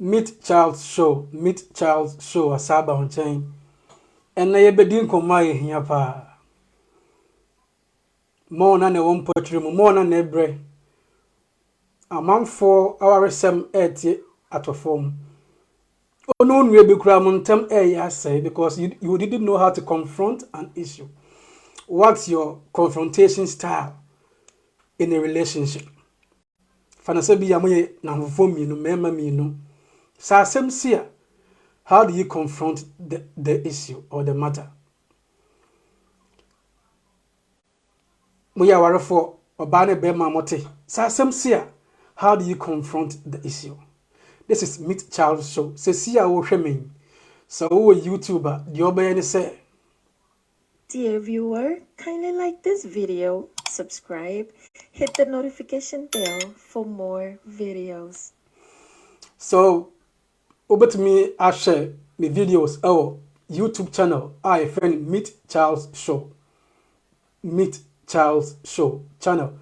Meet Charles Show, Asaba on chain. And na yebedin koma ye hia pa. Mo na ne won potri mo na ne bre. Amanfo awaresem etie atofom. Ono nwe be kura mo ntem ya say because you didn't know how to confront an issue. What's your confrontation style in a relationship? Fanasa bi yamoye na mfo mienu mema mienu. Sa asem sia, how do you confront the issue or the matter? Moya warefo obane be mamote. Sa asem sia, how do you confront the issue? This is Meet Charles Show. Se sia wo hwemen. So wo YouTuber, the obey say. Dear viewer, kindly like this video, subscribe, hit the notification bell for more videos. So, over me, I share my videos our YouTube channel. I friend Meet Charles Show. Meet Charles Show channel.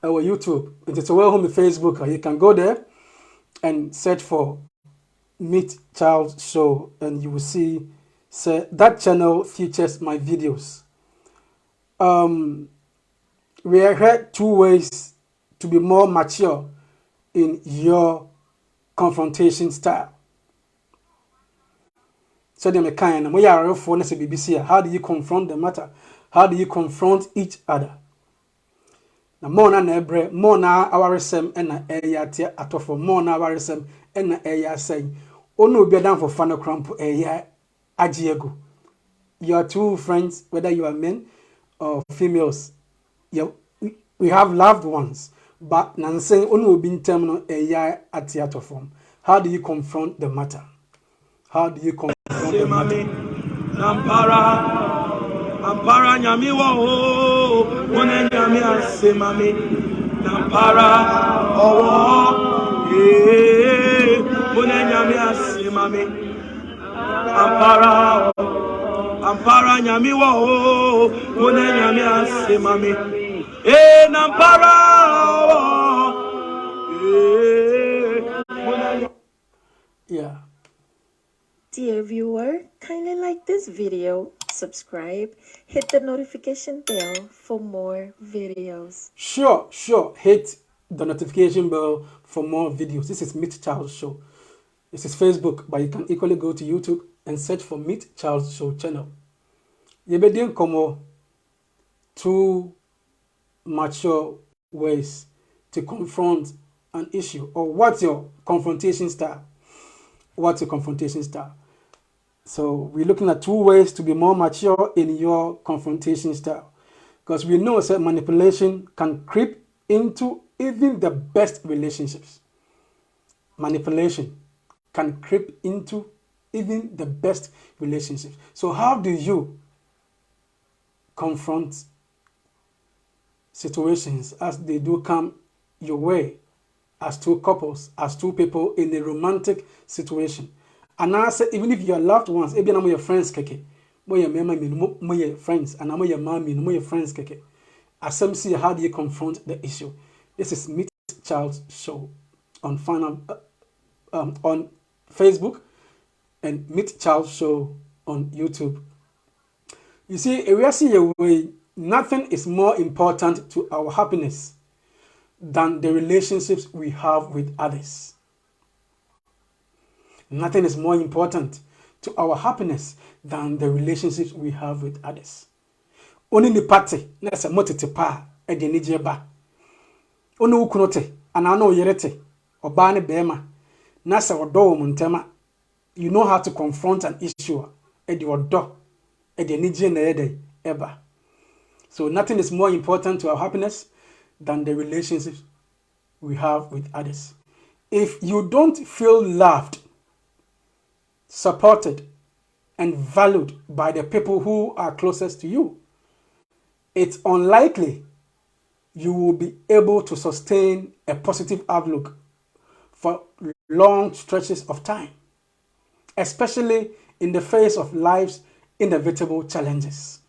Our YouTube. It's a well home Facebook. You can go there and search for Meet Charles Show, and you will see. So that channel features my videos. We are here 2 ways to be more mature in your confrontation style. So the kind of BBC, how do you confront the matter? How do you confront each other? Na more na nebre, more na awaresem ena eya tia atofo, more na awaresem ena eya say. Ono be down for fano cramp eya ajiego. Your two friends, whether you are men or females, we have loved ones, but nanseng ono be in terminal eya atiato form. How do you confront the matter? How do you confront the matter? Ampara nyami wo wona nyami ase mami nampara owo wona nyami ase mami ampara nyami wo wona nyami ase mami nampara yeah. Dear viewer, kindly like this video, subscribe, hit the notification bell for more videos. Sure. Hit the notification bell for more videos. This is Meet Charles Show. This is Facebook, but you can equally go to YouTube and search for Meet Charles Show channel. Yebedin komo 2 mature ways to confront an issue, or what's your confrontation style? What's your confrontation style? So we're looking at 2 ways to be more mature in your confrontation style, because we know that manipulation can creep into even the best relationships. Manipulation can creep into even the best relationships. So how do you confront situations as they do come your way, as 2 couples, as 2 people in a romantic situation? And I say, even if your loved ones, even I'm your friends, keke, mo your friends, and I'm your mommy, mo your friends, keke. As some see, how do you confront the issue? This is Meet Charles Show on on Facebook and Meet Charles Show on YouTube. You see, if we see a way, nothing is more important to our happiness than the relationships we have with others. Nothing is more important to our happiness than the relationships we have with others. Only the party, let's say, motipa, edenijeba. Only ukunote, anano yerete, obane bema, nasa odo muntema. You know how to confront an issue, edi odo, edenije na ede, eba. So nothing is more important to our happiness than the relationships we have with others. If you don't feel loved, supported, and valued by the people who are closest to you, it's unlikely you will be able to sustain a positive outlook for long stretches of time, especially in the face of life's inevitable challenges.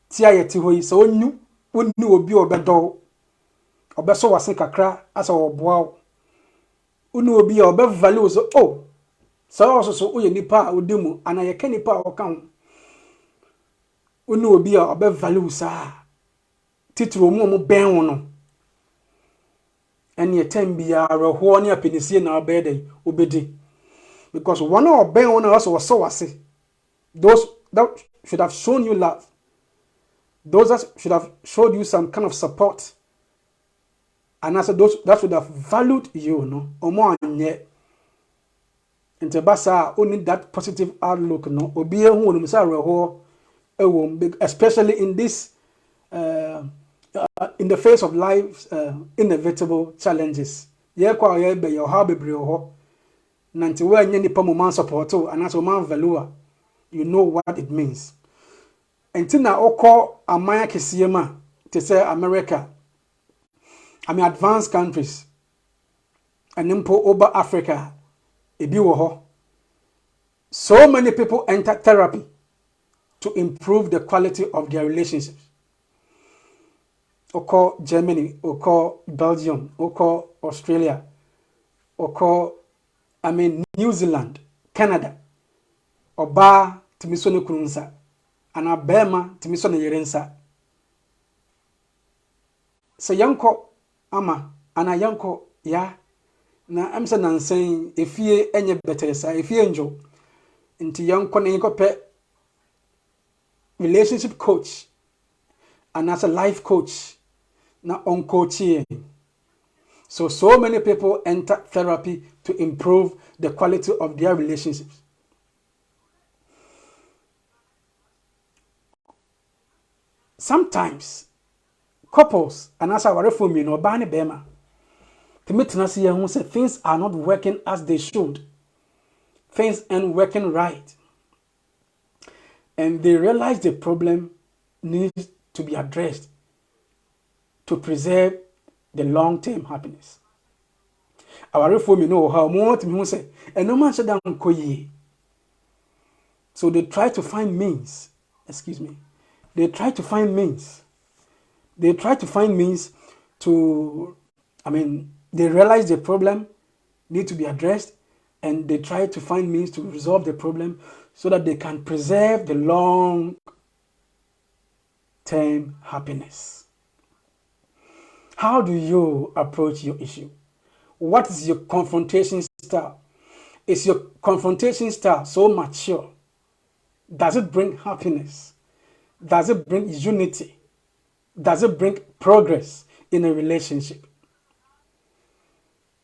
Tia yeti hoi so onu obi obedo obeso wase kakra asa oboa onu obi obe value so oh so oye nipa odimu ana ye ke nipa oka onu obi obe value sa titiro mu ben wo no ene etem bia reho ne apenisie na obede obedi because one of ben wo na also so wase those that should have shown you love, those that should have showed you some kind of support, and also those that should have valued you, no, or more anye. Into basa only that positive outlook, no, obi who will especially in this, in the face of life's inevitable challenges. Ye kwa ye be your hobby brio, nanti we nye nipa mo man support, and also man value. You know what it means. Entina oko amaya kesiyema to say America, I mean advanced countries, and impo over Africa, ebi wo ho. So many people enter therapy to improve the quality of their relationships. Oko Germany, oko Belgium, oko Australia, oko New Zealand, Canada. Oba timiso ne kurunsa ana bema timiso ne yerensa se yanko ama ana yanko ya na amsa nansen efie enye beteresa efie njo nti yanko ne yanko pe relationship coach and as a life coach na on coaching. So many people enter therapy to improve the quality of their relationships. Sometimes couples and as our reform, you know, bani bema, who say things are not working as they should, things aren't working right, and they realize the problem needs to be addressed to preserve the long-term happiness. Our reform, you know, how more to me say, and no man shut down koye. So they try to find means. Excuse me. They try to find means. They try to find means to, they realize the problem need to be addressed, and they try to find means to resolve the problem so that they can preserve the long-term happiness. How do you approach your issue? What is your confrontation style? Is your confrontation style so mature? Does it bring happiness? Does it bring unity? Does it bring progress in a relationship?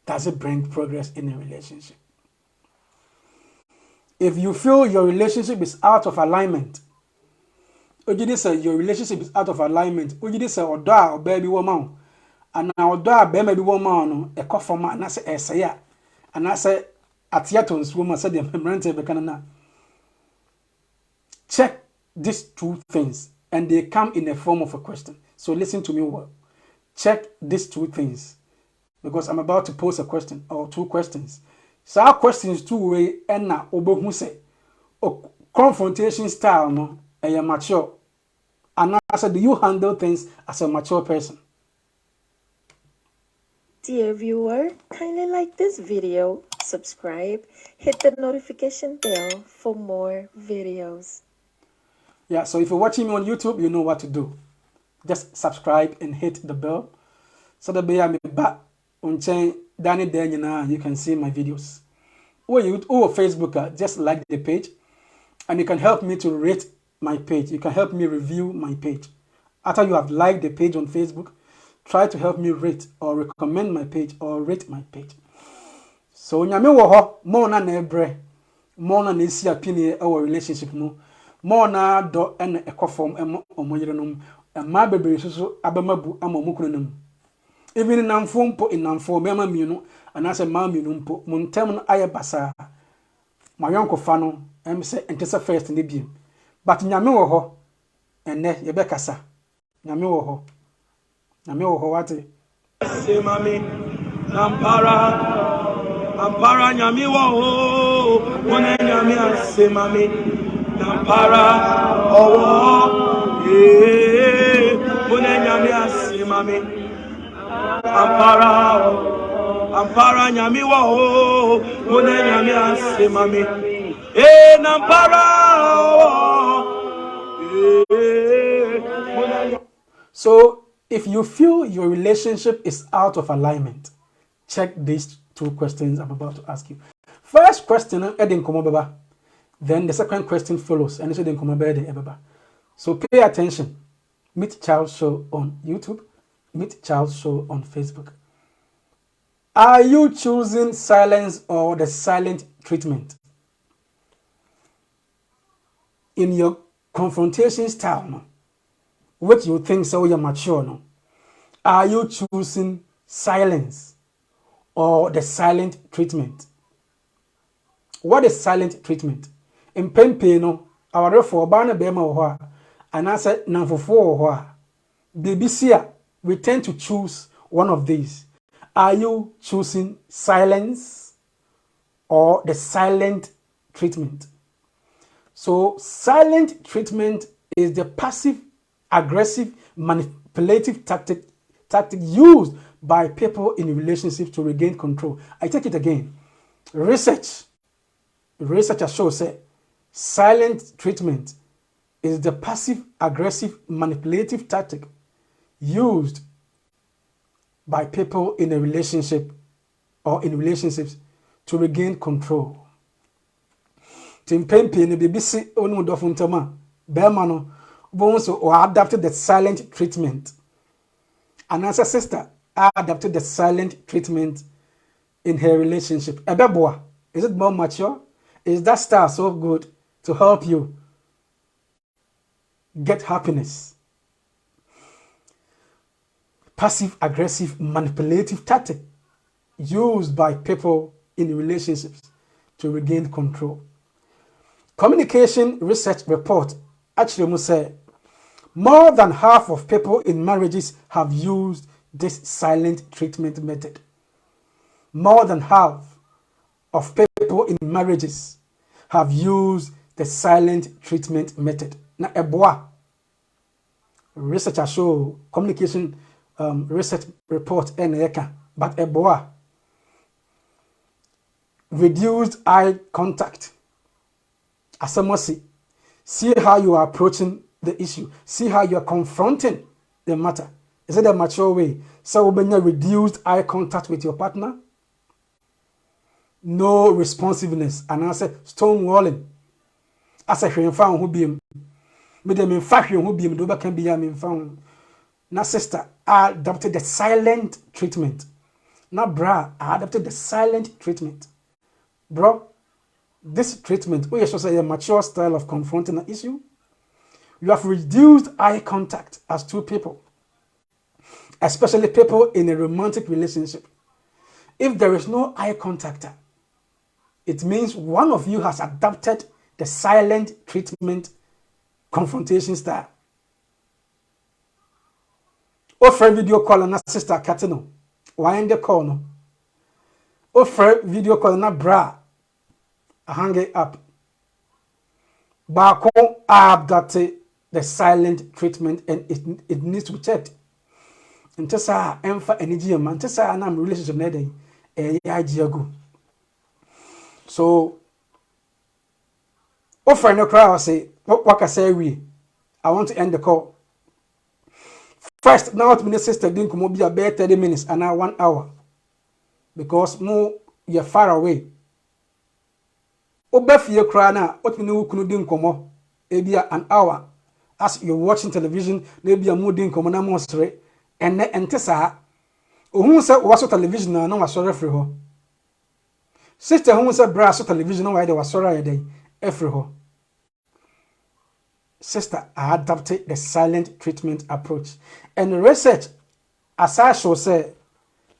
Does it bring progress in a relationship? If you feel your relationship is out of alignment, Ojidi say your relationship is out of alignment, Ojidi say oda or baby woman, and now oda baby woman a coffee and I say esaya, and I say atiaton's woman said the memorante becanana. Check these two things, and they come in the form of a question. So listen to me well. Check these two things, because I'm about to pose a question or two questions. So our questions two-way and na obo say confrontation style no a mature. And I said, do you handle things as a mature person? Dear viewer, kindly like this video, subscribe, hit the notification bell for more videos. Yeah, so if you're watching me on YouTube, you know what to do. Just subscribe and hit the bell so that I'm back on Danny Daniel, you can see my videos. Or Facebook, just like the page, and you can help me to rate my page. You can help me review my page. After you have liked the page on Facebook, try to help me rate or recommend my page or rate my page. So nyame wo ho mo na na ebre, mo na na esi apini our relationship no, mo na do en ekofom emo omoyerenom, ma bebere so abamabu amamukunum. Even namfo mpo inamfo mema mienu anase ma mienu mpo montem no aye basa. Ma yonkofa no em se entese first ne biem. But nyame wo ho ene ye bekasa. Nyame wo ho. Nyame wo ho wate. ase mami. Ampara nyami wo mone nyami ase mami. Ampara owo mone nyami ase mami. Ampara nyami wo mone nyami ase mami. Nampara So, if you feel your relationship is out of alignment, check these 2 questions I'm about to ask you. First question, then the second question follows, and so pay attention. Meet Charles Show on YouTube, Meet Charles Show on Facebook. Are you choosing silence or the silent treatment? In your confrontation style, no? What you think so you're mature, no? Are you choosing silence or the silent treatment? What is silent treatment? In pen no, our for bana bema or and I said namfofo or BBC, we tend to choose one of these. Are you choosing silence or the silent treatment? So silent treatment is the passive, aggressive, manipulative tactic used by people in relationships to regain control. I take it again. Research has shown say silent treatment is the passive, aggressive, manipulative tactic used by people in a relationship or in relationships to regain control. Timpempe ne BBC onu do funtama bema no bonso or adapted the silent treatment. And as a sister adapted the silent treatment in her relationship. Ebeboa, is it more mature? Is that style so good to help you get happiness? Passive, aggressive, manipulative tactic used by people in relationships to regain control. Communication research report actually say more than half of people in marriages have used this silent treatment method. More than half of people in marriages have used the silent treatment method. Now, eboa research show communication research report but eboa reduced eye contact. Asamosi, see how you are approaching the issue. See how you are confronting the matter. Is it a mature way? So when you reduced eye contact with your partner, no responsiveness, and I said stonewalling. As a found who be me them in fact who be do can be found. Now sister, I adopted the silent treatment. Now bra, I adopted the silent treatment. Bro, this treatment, we should say a mature style of confronting an issue. You have reduced eye contact as two people, especially people in a romantic relationship. If there is no eye contact, it means one of you has adopted the silent treatment confrontation style. Offer video call na sister Katino. Why in the call no? Offer video call na bra. Hang it up. Bako adopted the silent treatment and it needs to be checked. Until sa emfa energy man, until sa na relationship na dey ago. So offer no crowd say what can say we. I want to end the call. First, now to my sister didn't come up be 30 minutes and now 1 hour. Because more you're far away. Obefie cry na what me no kunu din komo ebia an hour as you're watching television maybe a mood din komo na mo sere enne ente saa ohun se waso television na wasore free ho sister ohun se bra so television na why dey wasore ayedai free ho. Sister adopted the silent treatment approach, and research as I show say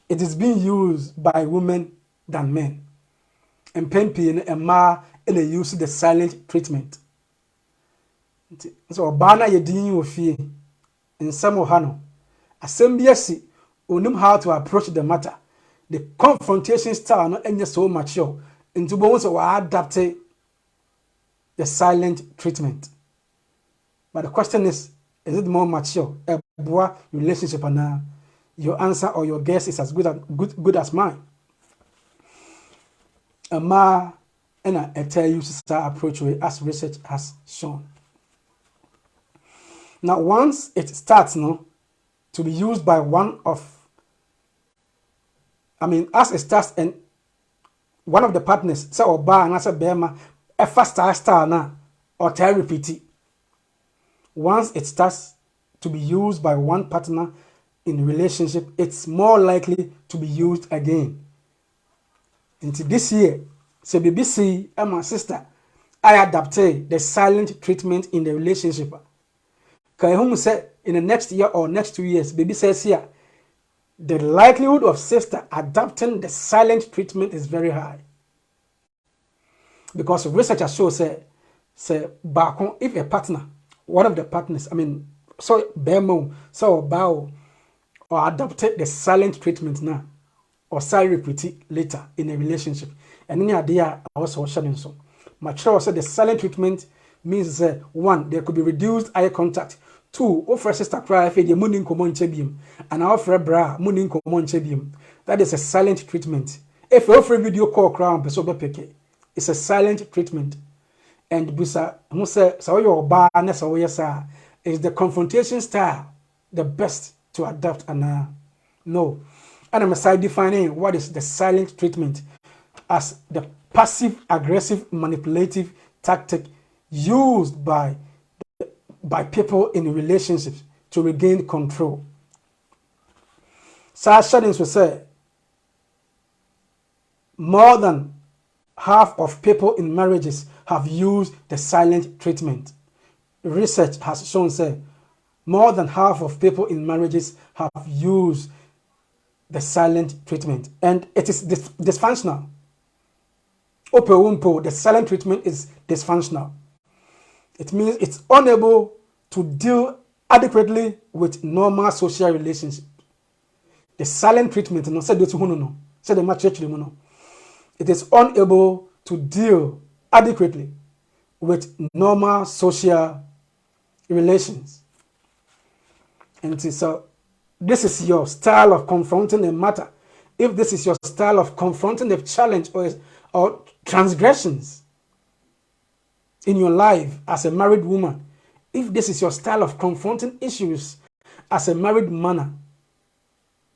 it is being used by women than men. And Pempi and Ma and they use the silent treatment. So Bana ye din you fee in some hano Assembly onim how to approach the matter. The confrontation style no any so mature into bones or adapt the silent treatment. But the question is it more mature? A boy relationship and your answer or your guess is as good as mine. A ma and I tell you to approach way as research has shown. Now once it starts to be used by as it starts and one of the partners say or bar and as a bema a fast star na or tell repeat it. Once it starts to be used by one partner in relationship, it's more likely to be used again. Into this year, so BBC and my sister, I adapted the silent treatment in the relationship. Kayhum said in the next year or next 2 years, baby says here, the likelihood of sister adopting the silent treatment is very high. Because researchers show say back on if a partner, one of the partners, so bemo, so bow or adopted the silent treatment now, or silent repeat later in a relationship. And any idea also sharing so. Mature said the silent treatment means one, there could be reduced eye contact. Two, offer sister cry if the money common chebium, and offer bra money common chebium. That is a silent treatment. If you offer video call crown, it's a silent treatment. And Busa Musa Sayo Ba Nesa is the confrontation style the best to adapt and no. And I'm aside defining what is the silent treatment as the passive aggressive manipulative tactic used by people in relationships to regain control. Sarah Shadings will say more than half of people in marriages have used the silent treatment. Research has shown more than half of people in marriages have used the silent treatment, and it is dysfunctional. The silent treatment is dysfunctional. It means it's unable to deal adequately with normal social relationships. The silent treatment, it is unable to deal adequately with normal social relations. And so this is your style of confronting a matter. If this is your style of confronting a challenge or transgressions in your life as a married woman, if this is your style of confronting issues as a married man,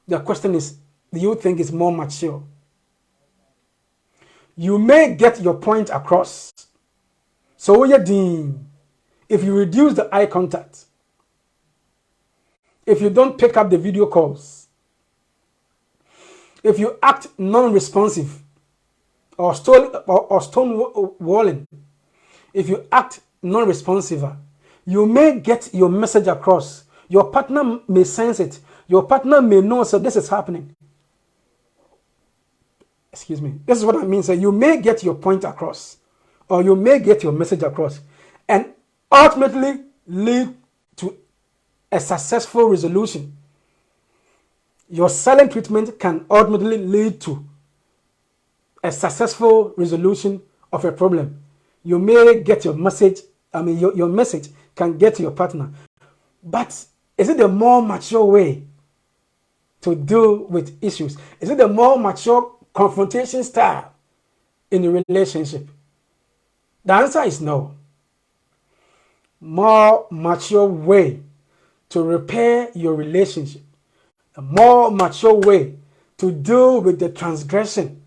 the question is, do you think it's more mature? You may get your point across. So if you reduce the eye contact, if you don't pick up the video calls, if you act non-responsive or stonewalling, if you act non-responsive, you may get your message across. Your partner may sense it. Your partner may know this is happening. Excuse me. This is what I mean. So you may get your point across, or you may get your message across, and ultimately lead to a successful resolution. Your silent treatment can ultimately lead to a successful resolution of a problem. You may get your message, your message can get to your partner. But is it the more mature way to deal with issues? Is it the more mature confrontation style in a relationship? The answer is no. More mature way to repair your relationship, a more mature way to deal with the transgression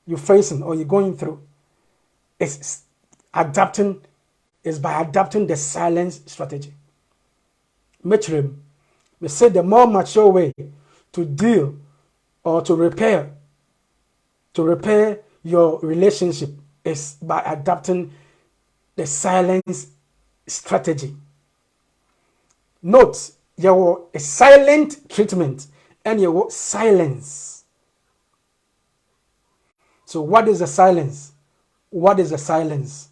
you're facing or you're going through is by adapting the silence strategy. Metrim, we say the more mature way to deal or to repair your relationship is by adapting the silence strategy. Note, your a silent treatment and your silence. So what is the silence? What is the silence?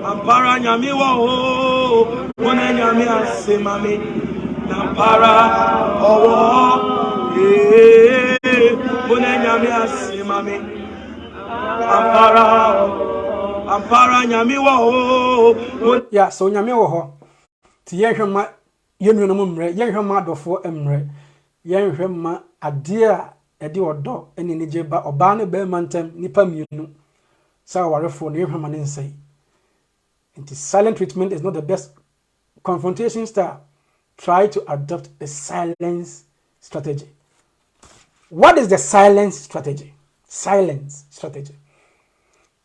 Ampara nyami wo, mone nyami ase mami nampara owo mune nyame ase mami ampara nyame wo yeah, so nyame wo ho ti yenhwema yennu no mre yenhwema adofo emre yenhwema ade a ede odo ene ne jeba oba ne be mantem nipa mienu sa warefo ne yenhwema ne nsai. And silent treatment is not the best confrontation style. Try to adopt a silence strategy. What is the silence strategy? Silence strategy.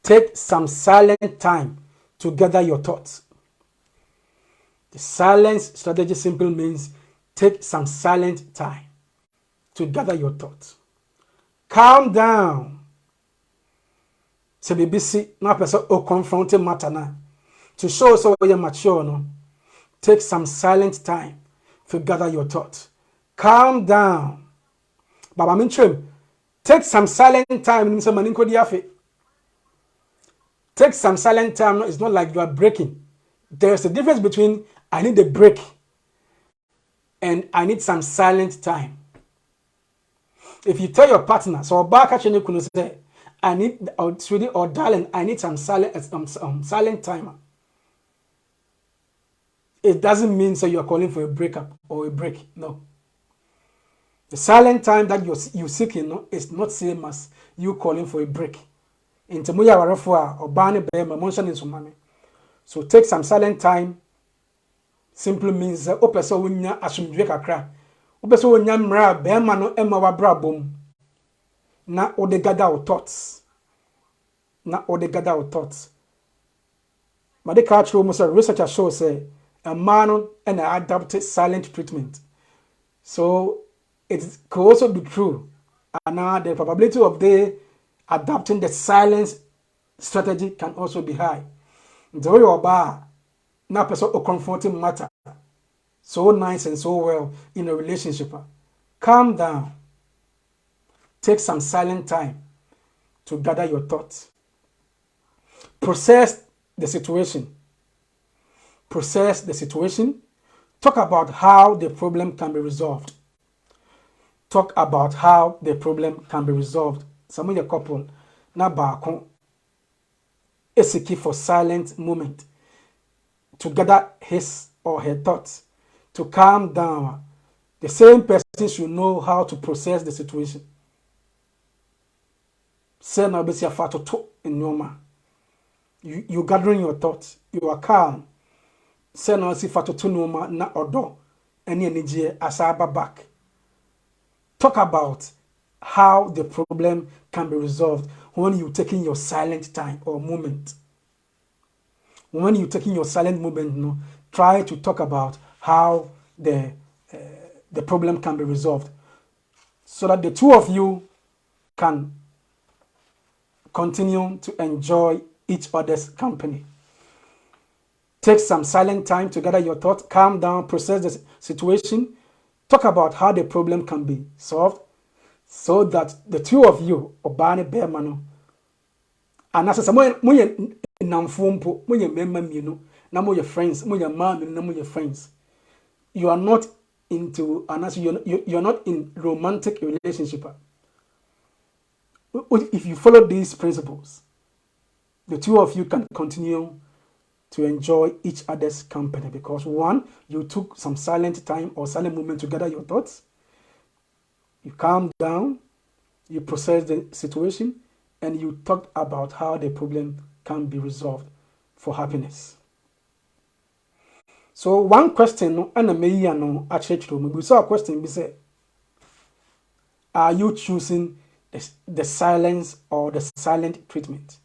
Take some silent time to gather your thoughts. The silence strategy simply means take some silent time to gather your thoughts. Calm down. So be busy, now person or confronting matter now. To show so you're mature, no? Take some silent time to gather your thoughts. Calm down. Baba Minchim, take some silent time. Take some silent time. It's not like you are breaking. There's a difference between I need a break and I need some silent time. If you tell your partner, so back at you say, I need, or sweetie or darling, I need some silent timer. It doesn't mean so you're calling for a breakup or a break. No. The silent time that you're seeking, no, is not same as you calling for a break. So take some silent time. Simply means that opeso wunya asumdwe kakra. Opeso wunya mra bema no ema wabra bom. Na ode gather our thoughts. Na ode gather our thoughts. But the culture almost research shows say a man and adapted silent treatment. So it could also be true. And now the probability of they adapting the silence strategy can also be high. The way you bar now person or confronting matter so nice and so well in a relationship. Calm down. Take some silent time to gather your thoughts. Process the situation. Process the situation. Talk about how the problem can be resolved. Talk about how the problem can be resolved. Some of your couple na baako is key for silent moment to gather his or her thoughts, to calm down. The same person should know how to process the situation. Say na besi afato to in normal. You gathering your thoughts. You are calm. Say na si fato to normal na odo any energy asaba back. Talk about how the problem can be resolved when you're taking your silent time or moment. When you're taking your silent moment, no, try to talk about how the problem can be resolved so that the two of you can continue to enjoy each other's company. Take some silent time to gather your thoughts, calm down, process the situation, talk about how the problem can be solved so that the two of you, Obani Bearmano, and as someone, Namfumpo, Muya Memam, you know, Namo your friends, Muya mom, and Namo your friends. You are not into, and as you're not in romantic relationship. If you follow these principles, the two of you can continue to enjoy each other's company because one, you took some silent time or silent moment to gather your thoughts. You calm down, you process the situation, and you talked about how the problem can be resolved for happiness. So one question, and a we saw a question, we say, are you choosing the silence or the silent treatment?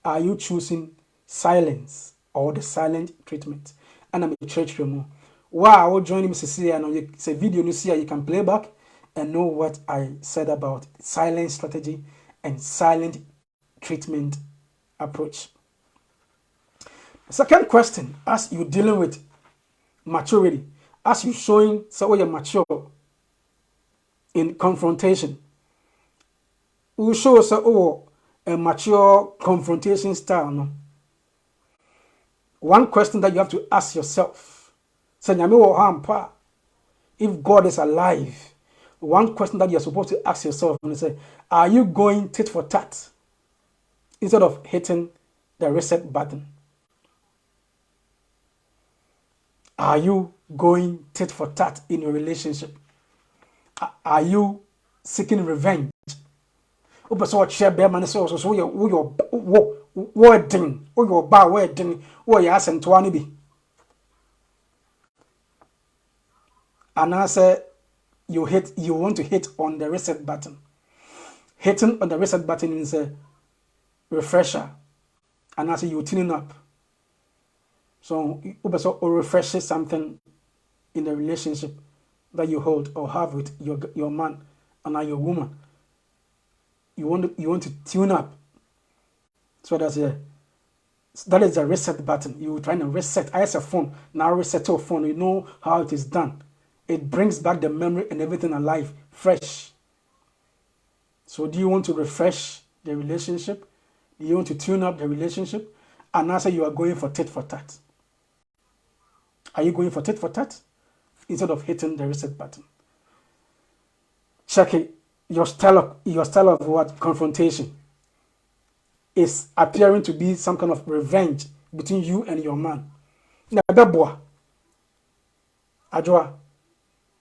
Are you choosing silence or the silent treatment? And I'm a church room. Wow, joining me, Cecilia, and it's a video you can play back and know what I said about silence strategy and silent treatment approach. Second question, as you're dealing with maturity, as you're showing so you're mature in confrontation, we show so a mature confrontation style. No? One question that you have to ask yourself Say nyame wo hampa. If God is alive, one question that you're supposed to ask yourself when you say, are you going tit for tat instead of hitting the reset button? Are you going tit for tat in your relationship? Are you seeking revenge? So share bear man so your wedding or your bar wedding or your ass and twenty be. And I say you want to hit on the reset button. Hitting on the reset button is a refresher. And I say you tuning up. So you also refresh something in the relationship that you hold or have with your man and your woman. You want to tune up. So that is a reset button. You're trying to reset. I as a phone. Now reset your phone. You know how it is done. It brings back the memory and everything alive, fresh. So do you want to refresh the relationship? Do you want to tune up the relationship? And now say you are going for tit for tat. Are you going for tit for tat instead of hitting the reset button? Check it. Your style of what? Confrontation is appearing to be some kind of revenge between you and your man. Now, Ajwa,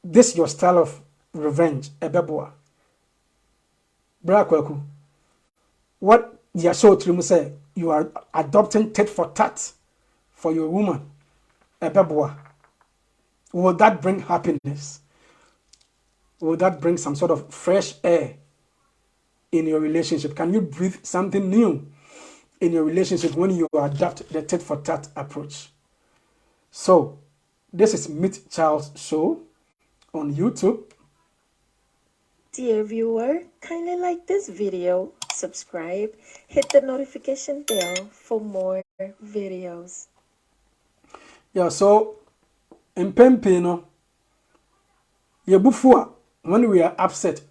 this your style of revenge, ebeboa. Bra Kwaku, what you show to say you are adopting tit for tat for your woman, ebeboa. Will that bring happiness? Will that bring some sort of fresh air in your relationship? Can you breathe something new in your relationship when you adopt the tit for tat approach? So, this is Meet Charles Show on YouTube. Dear viewer, kindly like this video, subscribe, hit the notification bell for more videos. Yeah, so in Pempino, Yebufua, when we are upset,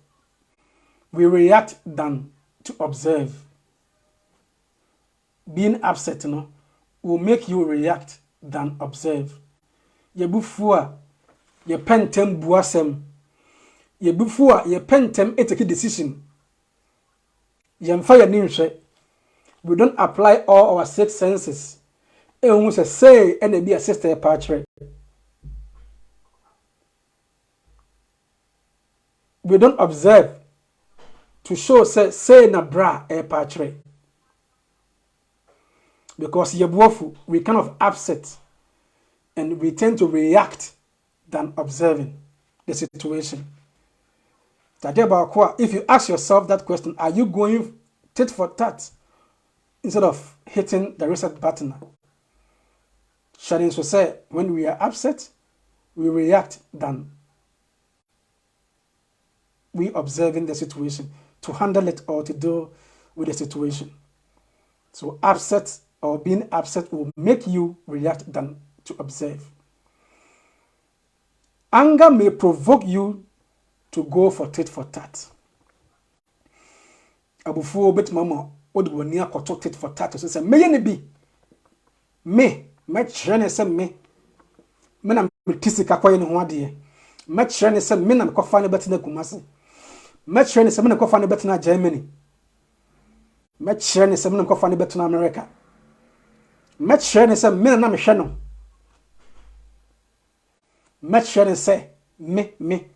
we react than to observe. Being upset, will make you react than observe. Yebufua, ye pentem buasem. Yebufua, ye pentem eteki decision. Yemfaya ninche. We don't apply all our 6 senses. Ehun say and be a sister patch. We don't observe to show say na bra a patch. Because yebuofu, we kind of upset and we tend to react than observing the situation. If you ask yourself that question, are you going tit for tat instead of hitting the reset button? Sharon so say, when we are upset, we react than we observing the situation to handle it or to deal with the situation. So upset or being upset will make you react than to observe. Anger may provoke you to go for tit for tat. Abufuo bet mama odi woni akoto tit for tat so say me ye bi me kyerɛ ne sɛ me na metisika kwaye ne ho ade me kyerɛ ne sɛ me na mekɔfa ne betena kumase me kyerɛ ne sɛ me na mekɔfa ne betena Germany me kyerɛ ne sɛ me na mekɔfa ne betena America me kyerɛ ne sɛ me na mehwɛ no me kyerɛ ne sɛ me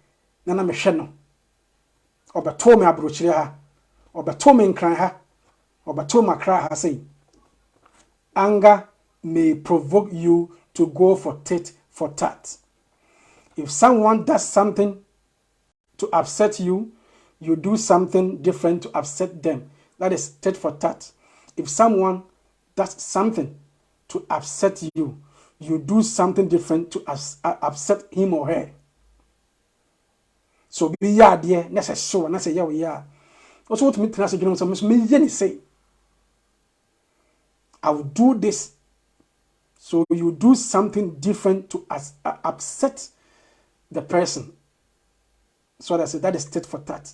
na mehwɛ no obeto me abrokyire ha obeto me nkran ha obeto makra ha say anger may provoke you to go for tit for tat. If someone does something to upset you, you do something different to upset them. That is tit for tat. If someone does something to upset you, you do something different to upset him or her. So be ya dear, necessary, and I say, yeah, we are. Also, what me tell us again, some me say, I will do this. So you do something different to upset the person. So that is tit for tat.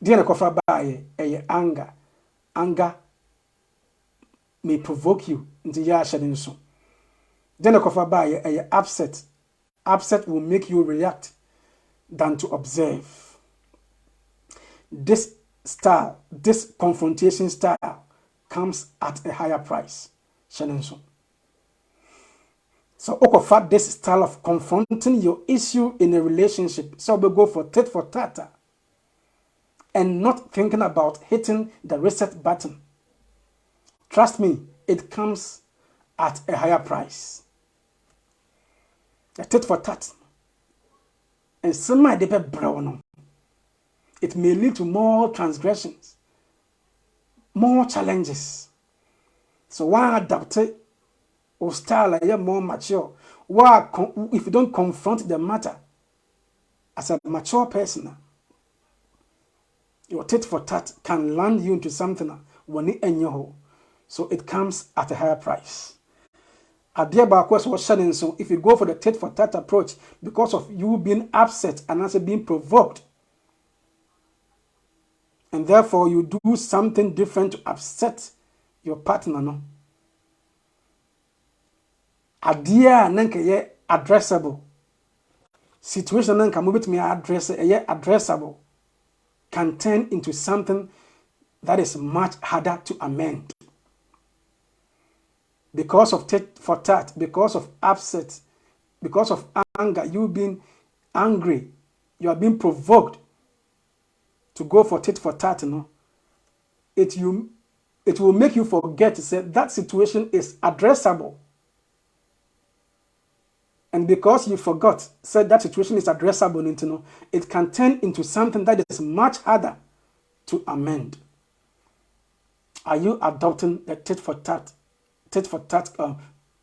Diana kofa baye anger. Anger may provoke you into ya shedding so. Then a kofa ba a upset. Upset will make you react than to observe. This style, this confrontation style, comes at a higher price. Shannon. So okofa this style of confronting your issue in a relationship. So we go for tit-for-tat and not thinking about hitting the reset button. Trust me, it comes at a higher price. A tit-for-tat. And some might be brown. It may lead to more transgressions, more challenges. So why adapt it or style like you're more mature? Why, if you don't confront the matter as a mature person, your tit-for-tat can land you into something when it in your hole. So it comes at a higher price. Adeɛ baako so wɔhyɛ so if you go for the tit-for-tat approach because of you being upset and also being provoked, and therefore you do something different to upset your partner, no. Adeɛ a nanka yɛ addressable situation nanka mo betumi address ɛyɛ addressable can turn into something that is much harder to amend. Because of tit-for-tat, because of upset, because of anger, you being angry, you are being provoked to go for tit-for-tat, no? It will make you forget to say that situation is addressable. And because you forgot, said that situation is addressable, it can turn into something that is much harder to amend. Are you adopting the tit-for-tat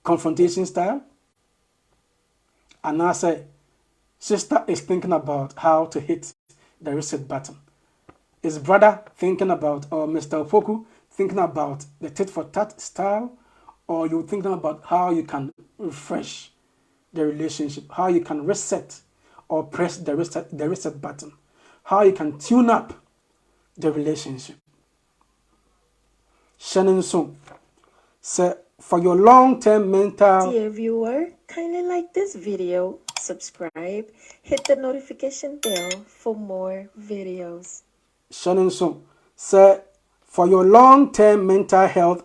confrontation style? And I say, sister is thinking about how to hit the reset button. Is brother thinking about, or Mr. Opoku thinking about the tit-for-tat style? Or you thinking about how you can refresh the relationship, how you can reset or press the reset button, how you can tune up the relationship? Shannon Song say, for your long-term mental... Dear viewer, kindly like this video, subscribe, hit the notification bell for more videos. Shannon Song say, for your long-term mental health,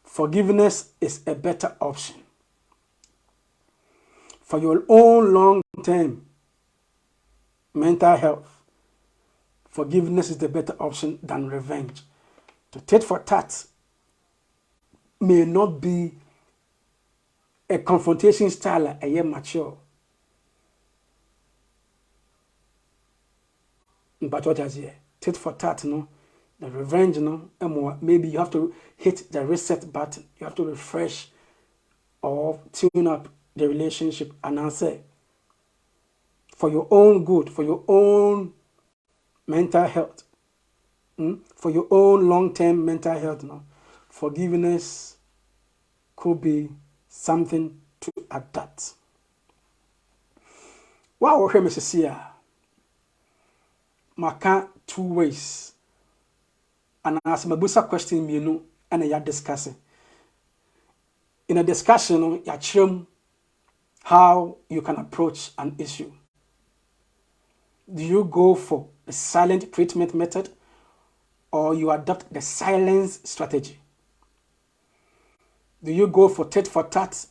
forgiveness is a better option. For your own long-term mental health, forgiveness is the better option than revenge. To tit-for-tat may not be a confrontation style a year mature. But what is here? Tit-for-tat, no? The revenge, no? Maybe you have to hit the reset button. You have to refresh or tune up the relationship, and I say, for your own good, for your own mental health, for your own long-term mental health, no, forgiveness could be something to adapt. Wow, okay, Mrs. Sia. Maka 2 ways. And as my busa question, you know, and I discussing. In a discussion, you how you can approach an issue. Do you go for the silent treatment method or you adopt the silence strategy? Do you go for tit-for-tat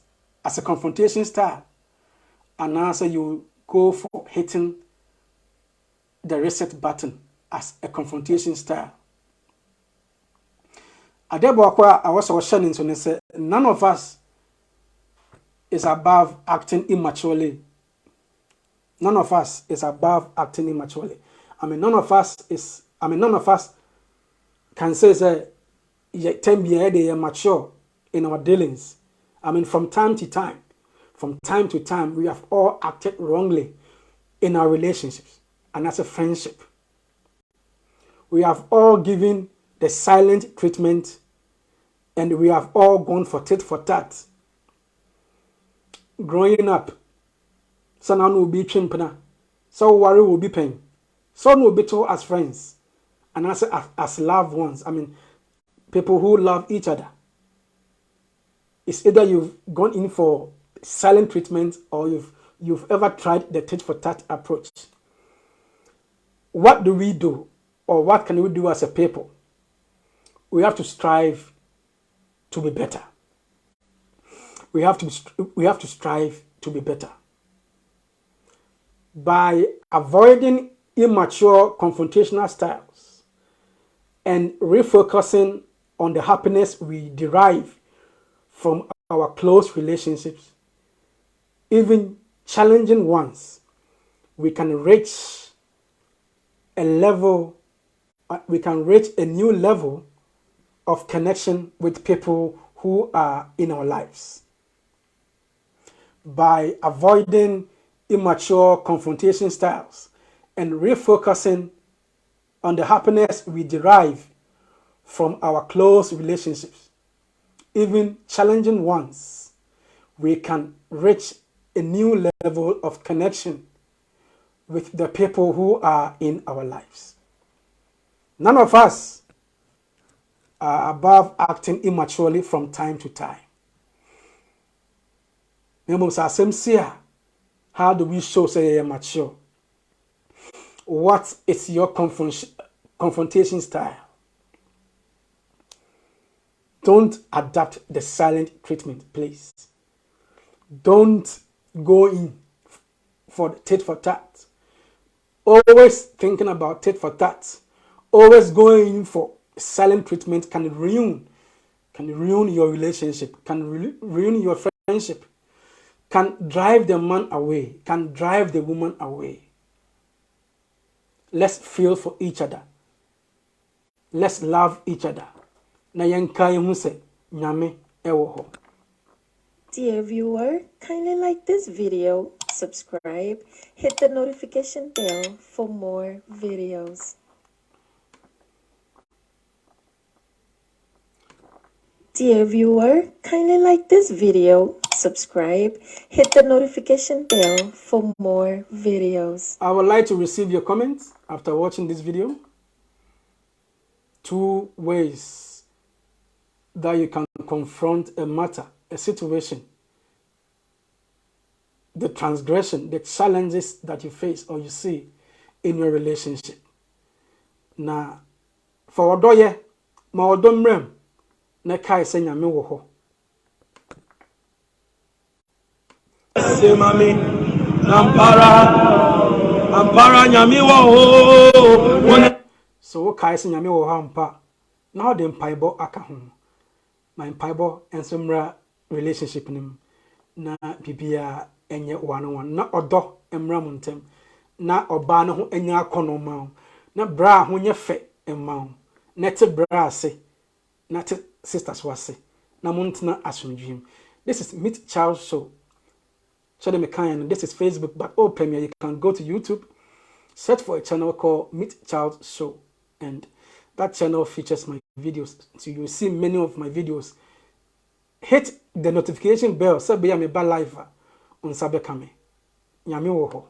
as a confrontation style and also you go for hitting the reset button as a confrontation style? Adebo I was sharing so say none of us is above acting immaturely. None of us is above acting immaturely. None of us can say they are mature in our dealings. From time to time, we have all acted wrongly in our relationships and as a friendship. We have all given the silent treatment and we have all gone for tit-for-tat. Growing up, so now will be chimpana, so worry will be pain, so will be told as friends, and as loved ones. People who love each other. It's either you've gone in for silent treatment or you've ever tried the tit-for-tat approach. What do we do, or what can we do as a people? We have to strive to be better. We have to strive to be better. By avoiding immature confrontational styles and refocusing on the happiness we derive from our close relationships, even challenging ones, we can reach a new level of connection with people who are in our lives. By avoiding immature confrontation styles and refocusing on the happiness we derive from our close relationships, even challenging ones, we can reach a new level of connection with the people who are in our lives. None of us are above acting immaturely from time to time. How do we show say you're mature? What is your confrontation style? Don't adapt the silent treatment, please. Don't go in for tit for tat. Always thinking about tit for tat. Always going in for silent treatment can ruin your relationship, can ruin your friendship, can drive the man away, can drive the woman away. Let's feel for each other. Let's love each other. Na yenkai huse nyame ewo ho. Dear viewer, kindly like this video, subscribe, hit the notification bell for more videos. Dear viewer, kindly like this video, subscribe, hit the notification bell for more videos. I would like to receive your comments after watching this video. 2 ways that you can confront a matter, a situation, the transgression, the challenges that you face or you see in your relationship. Now, for odoye, ma odomrem, na kai se nyame wo ho. Mami, Nampara nyami wo. So kai se nyame wo ha mpa. Na de mpaibo aka ho. Na mpaibo ensomra relationship nim na bibia enye one na odo emra mu ntem na oba ne ho enya akono ma na bra ho nye fe emma na te bra ase na te sisters wase na montena asomdwem. This is Meet Child Show. This is Facebook, but open here you can go to YouTube, search for a channel called Meet Child Show, and that channel features my videos. So you will see many of my videos. Hit the notification bell so be me ba live on Sabekame. Nyame wo ho.